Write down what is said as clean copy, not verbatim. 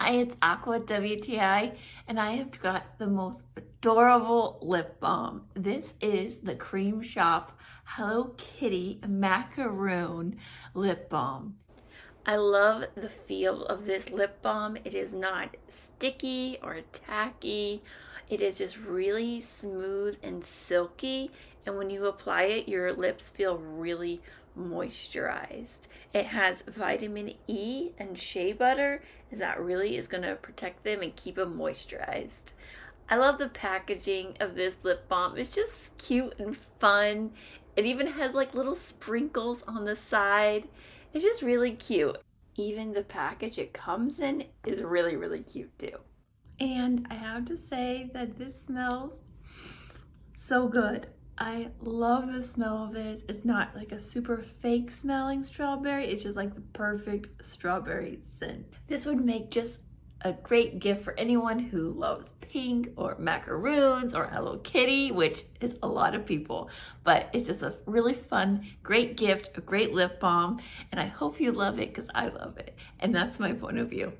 Hi, it's Aqua WTI, and I have got the most adorable lip balm. This is the Creme Shop Hello Kitty Macaron lip balm. I love the feel of this lip balm. It is not sticky or tacky. It is just really smooth and silky, and when you apply it, your lips feel really moisturized. It has vitamin E and shea butter, as that really is going to protect them and keep them moisturized. I love the packaging of this lip balm. It's just cute and fun. It even has like little sprinkles on the side. It's just really cute. Even the package it comes in is really, really cute too. And I have to say that this smells so good. I love the smell of this. It's not like a super fake smelling strawberry. It's just like the perfect strawberry scent. This would make just a great gift for anyone who loves pink or macaroons or Hello Kitty, which is a lot of people. But it's just a really fun, great gift, a great lip balm. And I hope you love it because I love it. And that's my point of view.